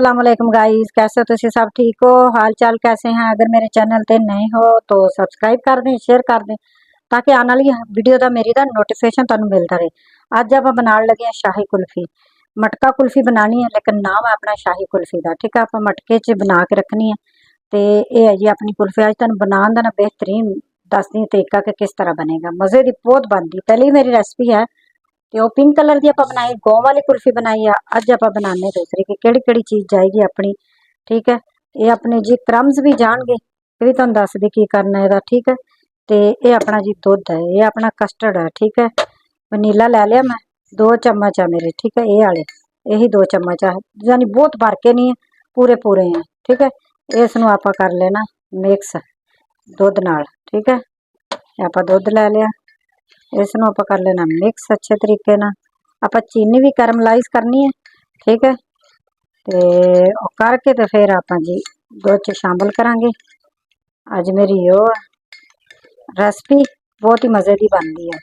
अस्सलाम वालेकुम गाइस, कैसे हो तुसी सब ठीक हो? हाल चाल कैसे हैं? अगर मेरे चैनल ते नए हो तो सबसक्राइब कर दें, शेयर कर दें ताकि आने वाली वीडियो का मेरी दा नोटिफिकेशन तुहानू मिलता रहे। अज आप बनाने लगे हैं शाही कुल्फी। मटका कुल्फी बनानी है लेकिन नाम है अपना शाही कुल्फी का। ठीक है, आप मटके च बना के रखनी है। तो यह है जी अपनी कुल्फी। अज तुहानू बनाने का ना बेहतरीन दसदी तरीका कि किस तरह बनेगा। मज़े की बहुत बनती। पहली मेरी रेसिपी है तो वह पिंक कलर की आप बनाई, गौ वाली कुल्फी बनाई है। अज आप बनाने दूसरी कि केड़ी केड़ी चीज़ जाएगी अपनी। ठीक है, ये अपने जी क्रम्स भी जाएंगे, ये भी तुहानू दस दी की करना है। ठीक है, तो ये अपना जी दुध है, ये अपना कस्टर्ड है। ठीक है, वनीला लै लिया मैं, 2 चम्मच है मेरे। ठीक है, ये वाले यही 2 चम्मच है, यानी बहुत भर के नहीं है, पूरे पूरे हैं। ठीक है, इसनों आप कर लेना मिक्स दुध नाल। ठीक है, आप दुध लै लिया, इसनों आप कर लेना मिक्स अच्छे तरीके ना। आप चीनी भी कैरमलाइज करनी है। ठीक है, तो करके तो फिर आप जी दुध च शामिल करांगे। अज मेरी यो रेसिपी बहुत ही मज़े की बनती है।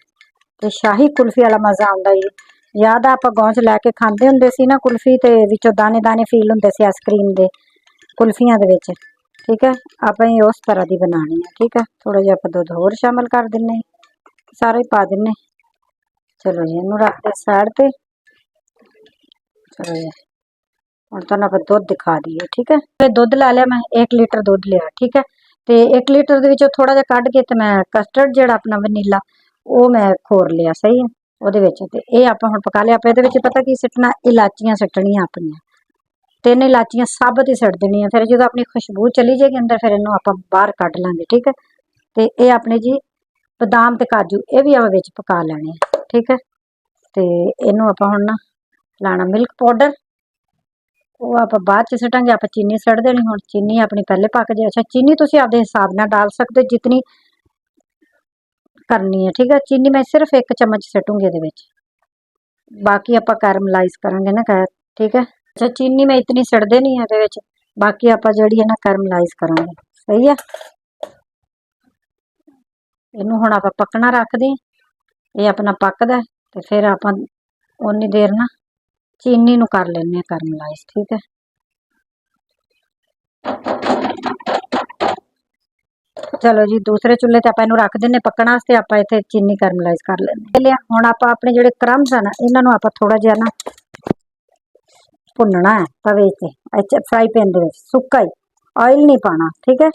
तो शाही कुल्फी वाला मज़ा आता ही याद आप गाँव च लैके खाते होंगे सी ना कुल्फी, तो विचों दाने दाने फील होंगे सी आइसक्रीम के कुल्फियां दे विच। ठीक है, आप उस तरह की बनानी है। ठीक है, थोड़ा जिहा आप दुध होर शामिल कर दें, सारा ही पा दें। चलो जी इनू रख दे साइड पे। चलो जी हम तुहानू आप दुध दिखा दिए। ठीक है, फिर दुध लै लिया मैं, 1 लीटर दुध लिया। ठीक है, तो 1 लीटर दे विचों थोड़ा जिहा कढ़ के तो मैं कस्टर्ड जिहड़ा अपना वनीला वो मैं खोर लिया। सही है, ਉਹਦੇ ਵਿੱਚ ਤੇ ਇਹ ਆਪਾਂ ਹੁਣ ਪਕਾ ਲਿਆ। ਆਪਾਂ ਇਹਦੇ ਵਿੱਚ ਪਤਾ ਕੀ ਸਿੱਟਣਾ, ਇਲਾਚੀਆਂ ਸਿੱਟਣੀਆਂ ਆਪਣੀਆਂ, 3 ਇਲਾਚੀਆਂ ਸਾਬਤ ਹੀ ਸਿੱਟ ਦੇਣੀਆਂ। ਫਿਰ ਜਦੋਂ ਆਪਣੀ ਖੁਸ਼ਬੂ ਚਲੀ ਜਾਏਗੀ ਅੰਦਰ, ਫਿਰ ਇਹਨੂੰ ਆਪਾਂ ਬਾਹਰ ਕੱਢ ਲਾਂਗੇ। ਠੀਕ ਹੈ, ਤੇ ਇਹ ਆਪਣੇ ਜੀ ਬਦਾਮ ਤੇ ਕਾਜੂ ਇਹ ਵੀ ਆਪਾਂ ਵਿੱਚ ਪਕਾ ਲੈਣੇ ਆ। ਠੀਕ ਹੈ, ਤੇ ਇਹਨੂੰ ਆਪਾਂ ਹੁਣ ਨਾ ਲਾਣਾ ਮਿਲਕ ਪਾਊਡਰ, ਉਹ ਆਪਾਂ ਬਾਅਦ ਚ ਸਿੱਟਾਂਗੇ। ਆਪਾਂ ਚੀਨੀ ਸਿੱਟ ਦੇਣੀ, ਹੁਣ ਚੀਨੀ ਆਪਣੀ ਪਹਿਲੇ ਪੱਕ ਜਾਏ। ਅੱਛਾ, ਚੀਨੀ ਤੁਸੀਂ ਆਪਦੇ ਹਿਸਾਬ ਨਾਲ डाल सकते हो जितनी करनी है। ठीक है, चीनी मैं सिर्फ 1 चम्मच सिटूंगी ये, बाकी आप कैरमलाइज करांगे ना कर। ठीक है, अच्छा चीनी मैं इतनी सिटदे नहीं है ये, बाकी आप जी है ना कैरमलाइज करांगे। सही है, इनू हुण आप पकना रख दें, ये अपना पकदा तो फिर आप उन्नी देर ना चीनी नू कर लेने कैरमलाइज। ठीक है, चलो जी दूसरे चुल्हे ते आप इनू रख दें पकने वास्ते। आप इत्थे चीनी कैरमलाइज कर लेने लिया। हुण आप अपने जिहड़े क्रम्स है ना इन्हां नू आप थोड़ा जिहा ना भुनना है तवे ते फ्राई पैन दे विच, सुक्का ही, ऑयल नहीं पाना। ठीक है,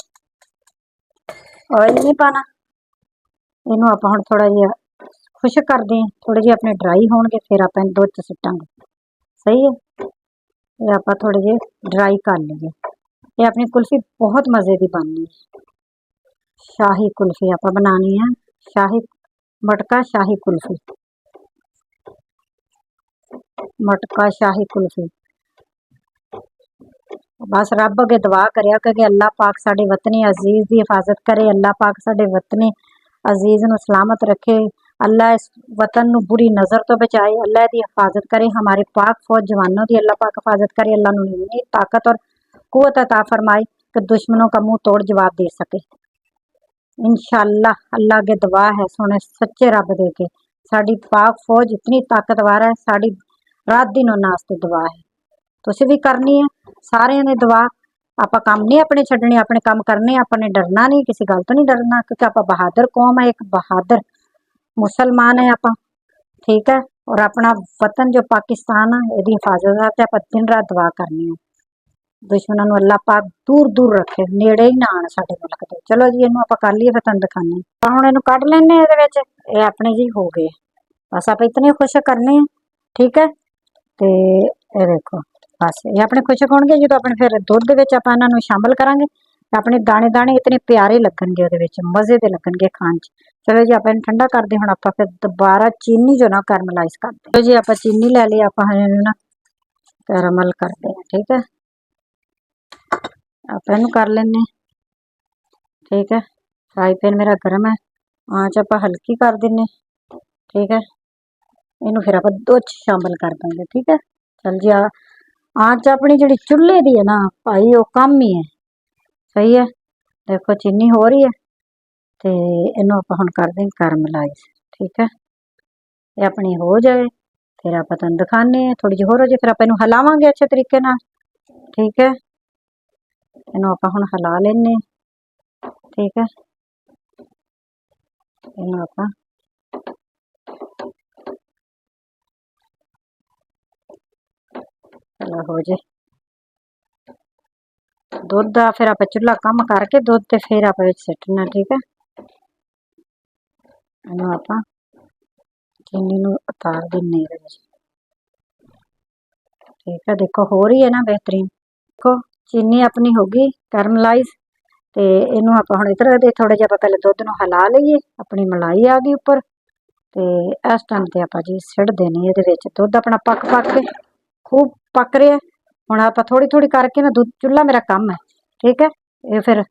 ऑयल नहीं पाना। इनू आप हुण थोड़ा जिहा खुश्क कर दें, थोड़े जिहे अपने ड्राई होणगे, फिर आप इन्हूं दुध च सुट्टांगे। सही है, ये आप थोड़े जिहे ड्राई कर लीए। ये अपनी कुल्फी बहुत मज़े की बननी है। शाही कुल्फी आप बनानी है, शाही मटका शाही कुल्फी, मटका शाही कुल्फी। बस रब अगे दुआ करिया कि अल्लाह पाक साडे वतनी अजीज़ की हिफाजत करे। अल्लाह पाक साडे वतनी अजीज़ नू सलामत रखे। अल्लाह इस वतन नू बुरी नज़र तो बचाए। अल्लाह दी हिफाजत करे। हमारे पाक फौज जवानों की अल्लाह पाक हिफाजत करे। अल्लाह नू इतनी ताकत और कुव्वत अता फरमाए कि दुश्मनों का मुँह तोड़ जवाब दे सके। इंशाअल्लाह अल्लाह अगे दुआ है, सोने सच्चे रब दे के साडी पाक फौज इतनी ताकतवर है। साडी रात दिन उन्हां वास्ते दुआ है, तुसीं भी करनी है सारिਆਂ ने दुआ। आप काम नहीं अपने छड्डने, अपने काम करने, अपने डरना नहीं, किसी गल तो नहीं डरना, क्योंकि आप बहादुर कौम है, एक बहादुर मुसलमान है आप। ठीक है, और अपना वतन जो पाकिस्तान है यदी हिफाजत है आप दिन रात दुआ करनी है। दुश्मनों नू अल्लाह पाक दूर दूर रखे, नेड़े ही ना आण साडे मुल्क दे। चलो जी इनू आप कर लीए, फिर तुहानू दिखाने हुण इनू कढ लैने इहदे विच। ये अपने जी हो गए, बस आप इतने खुश्क करने हैं। ठीक है, तो ये देखो बस ये अपने खुश्क होणगे। जो अपने फिर दुध विच आपां इन्हां नू शामिल करांगे, अपने दाने दाने इतने प्यारे लगणगे, उहदे विच मज़े दे लगणगे खाण च। चलो जी आप इन्हूं ठंडा कर दें। हुण आपां फिर दोबारा चीनी जो ना कैरमलाइज कर दें। चलो जी आप चीनी लै ली, आपां इहनूं ना कैरमल करते हैं। ठीक है, आप इनू कर लेने। ठीक है, फ्राई पैन मेरा गर्म है, आँच आप हल्की कर दें। ठीक है, इनू फिर आप दुध शामिल कर देंगे। ठीक है, चल जी आँच अपनी जी चुल्हे की है ना भाई वो कम ही है। सही है, देखो चीनी हो रही है, तो इनू आप हुण कर दें कैरमलाइज। ठीक है, ये अपनी हो जाए फिर आप तुहानूं दिखाने थोड़ी जी होर हो जाए, फिर आप इनू हिलावांगे अच्छे तरीके नाल। ठीक है, इनू आपां हुण हिला लेने। ठीक है, इनू आपां चलो हो जे दुध दा फिर आप चुल्हा कम करके दुध ते फिर आप सिटना। ठीक है, इनू आप चीनी नू उतार देने। ठीक है, देखो हो रही है ना बेहतरीन। देखो चीनी अपनी होगी कैरमलाइज। तो इनू आप हुण इधर दे थोड़ा जिहा पहले दुध नू हिला लईए। अपनी मलाई आ गई उपर। तो इस टाइम ते आप जी सिट देनी ये दुध अपना पक पक के खूब पक रहा। हुण आप थोड़ी थोड़ी करके ना दुध चुल्हा मेरा कम है। ठीक है, ये फिर ये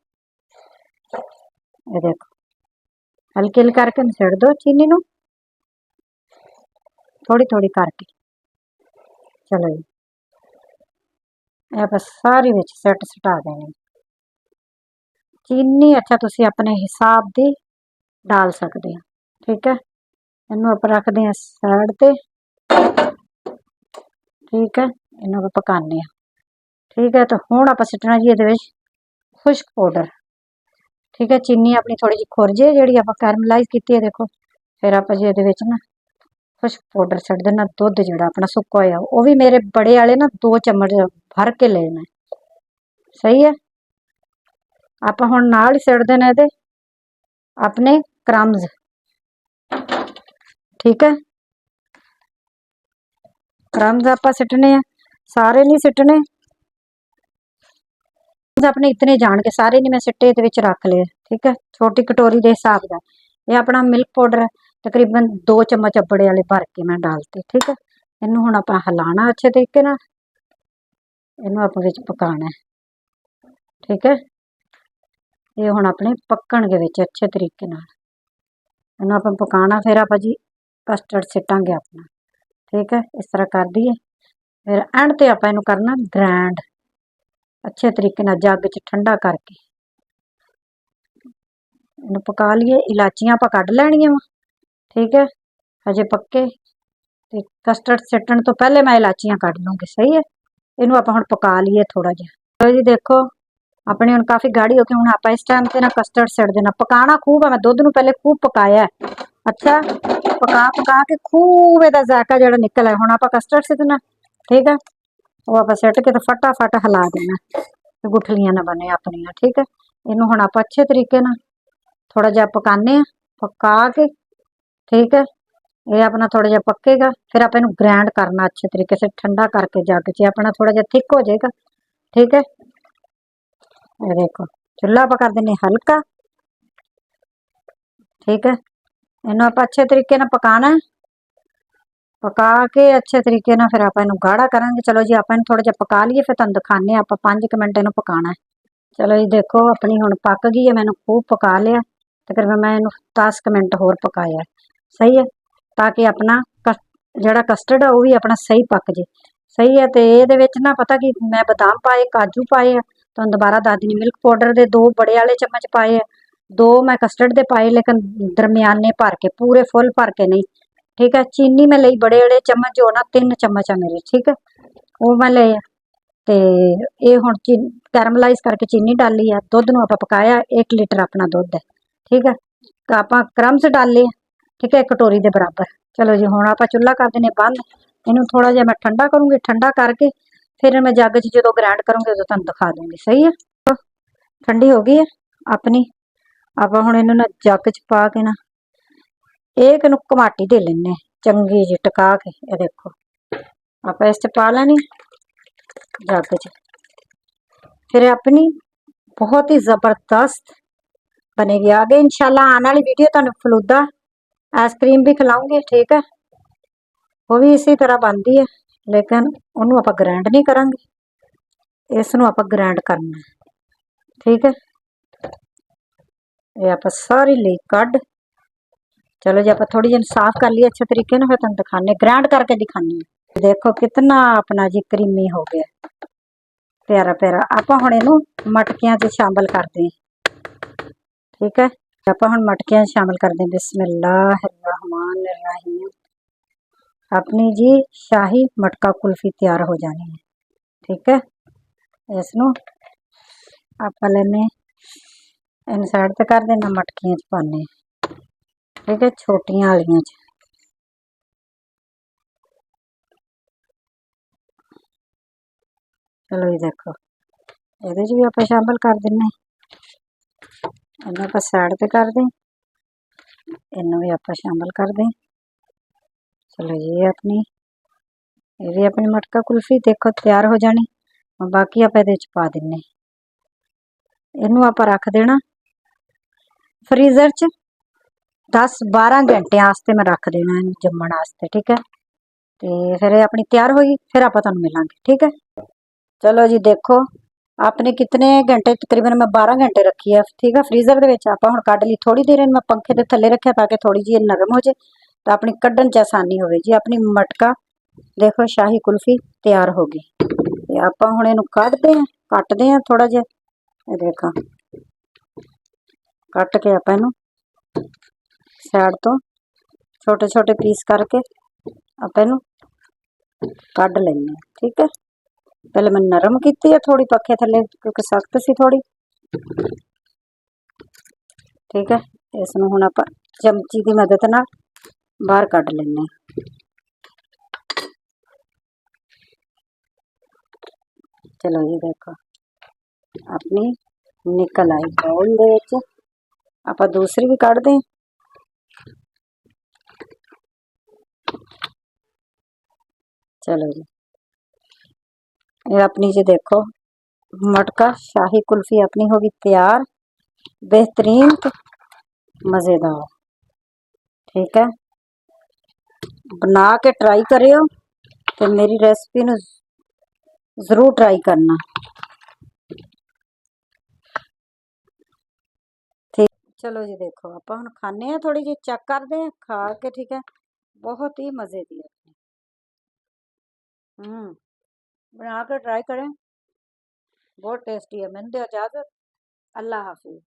देखो हल्की हल्की करके सिट दो चीनी नू थोड़ी थोड़ी करके। चलो जी आप सारी विच सिट सिटा देनी चीनी। अच्छा तुसी अपने हिसाब दी डाल सकते हो। ठीक है, इनू आप रखते हैं साइड ते। ठीक है, इनू आप पकाने। ठीक है, तो हुण आप सिटना जी ये खुश्क पाउडर। ठीक है, चीनी अपनी थोड़ी जी खुर जे जी आप कैरमलाइज की है। देखो फिर आप जी ये ना खुश्क पाउडर सिट देना। दुध जो अपना सुक्का होया वो भी मेरे बड़े वाले ना 2 चम्मच भर के लेना। सही है, आप हुण नाल ही सिट देना ये अपने क्रम्स। ठीक है, क्रम्स आप सिटने सारे नहीं सिटने अपने इतने जान के सारे नहीं मैं सिट्टे ये रख लिया। ठीक है, छोटी कटोरी के हिसाब का ये अपना मिल्क पाउडर तकरीबन 2 चम्मच बड़े वाले भर के मैं डालते। ठीक है, इनू हुण आप हिलाना अच्छे तरीके नाल। इनू आप विच पकाना है। ठीक है, ये हुण अपने पक्कण के विच अच्छे तरीके नाल इनू आप पकाना। फिर आप जी कस्टर्ड सिटांगे अपना। ठीक है, इस तरह कर दिए। फिर एंड ते आप इनू करना ग्रैंड अच्छे तरीके नाल जग च ठंडा करके इनू पका लिए। इलाचियां आप कढ़ लैनियां वा। ठीक है, हजे पक्के ते कस्टर्ड सिटण तो पहले मैं इलाचियां कढ़ लूँगी। सही है, इनू आप हुण पका लिए थोड़ा जिहा। चलो जी देखो अपनी हुण काफ़ी गाढ़ी हो गई। हुण आप इस टाइम ते ना कस्टर्ड सिट देना। पकाना खूब है, मैं दुध नू पहले खूब पकाया है। अच्छा पका पका के खूब इहदा जायका जिहड़ा निकल आया। हुण आप कस्टर्ड सिटना। ठीक है, वो आप सिट के तो फटाफट हिला देना ते गुठलियां ना बने अपनियां। ठीक है, इनू हुण आप अच्छे तरीके नाल थोड़ा जिहा पकाने पका के। ठीक है, ये अपना थोड़ा जिहा पकेगा। फिर आप इनू ग्रैंड करना अच्छे तरीके से ठंडा करके जग च अपना थोड़ा जिहा थिक हो जाएगा। ठीक है, ये देखो चुल्हा आप कर देने हल्का। ठीक है, इनू आप अच्छे तरीके नाल पकाना है। पका के अच्छे तरीके नाल फिर आप इनू गाढ़ा करांगे। चलो जी आप थोड़ा जिहा पका लिए फिर तुहानूं दिखाने आप 5 मिनट इनू पकाना है। चलो जी देखो अपनी हुण पक गई है। मैंने खूब पका लिया तकरीबन मैं इनू 10 मिनट होर पकाया। सही है, ताकि अपना जिहड़ा कस्टर्ड है वो भी अपना सही पक जे। सही है, तो ये ना पता कि मैं बदाम पाए काजू पाए है। तुहानूं दोबारा दस दी मिल्क पाउडर के 2 बड़े वाले चम्मच पाए है। 2 मैं कस्टर्ड के पाए लेकिन दरमियाने भर के पूरे फुल भर के नहीं। ठीक है, चीनी मैं लई बड़े बड़े चम्मच जो ना 3 चम्मच है मेरे। ठीक है, वो मैं ले ते ये हुण कैरमलाइज करके चीनी डाली है। दुध नूं आपां पकाया 1 लीटर अपना दुध है। ठीक है, तो आपां क्रम्स डाले। ठीक है, 1 कटोरी के बराबर। चलो जी हुण आपां चुल्हा कर देने बंद। इनू थोड़ा जिहा मैं ठंडा करूँगी। ठंडा करके फिर मैं जग च जो ग्रैंड करूँगी उदों तुहानूं दिखा दूँगी। सही है, ठंडी हो गई है अपनी। आपां हुण इनू ना जग च पा के ना एक नूं घमाटी दे लैने चंगी जी टका के। ये देखो आप इस च पा लैनी जग च। फिर अपनी बहुत ही जबरदस्त बनेगी। आगे इंशाल्लाह आने वाली वीडियो तुहानूं फलूदा आइसक्रीम भी खिलाऊंगी। ठीक है, वो भी इसी तरह बनती है लेकिन उन्होंने आप ग्रैंड नहीं करांगे, इसनों आप ग्रैंड करना। ठीक है, ये आप सारी ले कढ़। चलो जी आप थोड़ी जी साफ कर लिए अच्छे तरीके ना। फिर तुम दिखाने ग्रैंड करके दिखानी। देखो कितना अपना जी क्रीमी हो गया प्यारा प्यारा। आप हुण इनू मटकियां च शामिल करते हैं। ठीक है, आप हुण मटकियां शामिल कर दें। बिस्मिल्लाहिर्रहमानिर्रहीम। अपनी जी शाही मटका कुल्फी तैयार हो जानी है। ठीक है, ਇਸ ਨੂੰ ਆਪਾਂ ਲੈਨੇ ਇਹਨੂੰ ਸਾਈਡ ਤੇ ਕਰ ਦੇਣਾ, ਮਟਕੀਆਂ ਚ ਪਾਣੇ, ठीक है, छोटियां वालियां च। चलो जी देखो, ਇਹਦੇ ਚ भी आप शामिल कर दें, इन्हें आप साइड पे कर दें, इन्हें भी आप शामिल कर दें। चलो जी अपनी ये भी अपनी मटका कुल्फी देखो तैयार हो जानी। बाकी आप ये पा दें, इनू आप रख देना फ्रीजर च 10-12 घंटे वास्ते मैं रख देना जम्मण वास्ते, ठीक है। तो फिर अपनी तैयार होगी, फिर आप मिलांगे, ठीक है। चलो जी देखो आपने कितने घंटे, तकरीबन मैं 12 घंटे रखी है, ठीक है, फ्रीजर के आप हुण कढ़ ली। थोड़ी देर मैं पंखे के थले रखा ताकि थोड़ी जी नरम हो जाए, तो अपनी कढ़न च आसानी हो जी। अपनी मटका देखो शाही कुल्फी तैयार हो गई। आप हुण इहनूं कढ़दे हैं, कटदे हैं थोड़ा जिहा, देखो कट के आप इहनूं साइड तो छोटे छोटे पीस करके आप इहनूं कढ़ लैने, ठीक है। पहले मैं नरम की है थोड़ी पखे थले, क्योंकि सख्त सी थोड़ी, ठीक है। इसनूं हुण आपां चमची की मदद नाल बाहर कढ़ लैने। चलो जी देखो अपनी निकल आई बाउल दे विच, आपां दूसरी भी कढ़ दें। चलो जी ये अपनी जी देखो मटका शाही कुल्फी अपनी होगी तैयार, बेहतरीन तो मज़ेदार, ठीक है। बना के ट्राई करियो, तो मेरी रेसिपी नूं जरूर ट्राई करना, ठीक। चलो जी देखो आप हुण खाने हैं, थोड़ी जी चेक करते हैं खा के, ठीक है। बहुत ही मज़े की है, बना के ट्राई करें, बहुत टेस्टी है। मैंने दो इजाज़त, अल्लाह हाफिज़।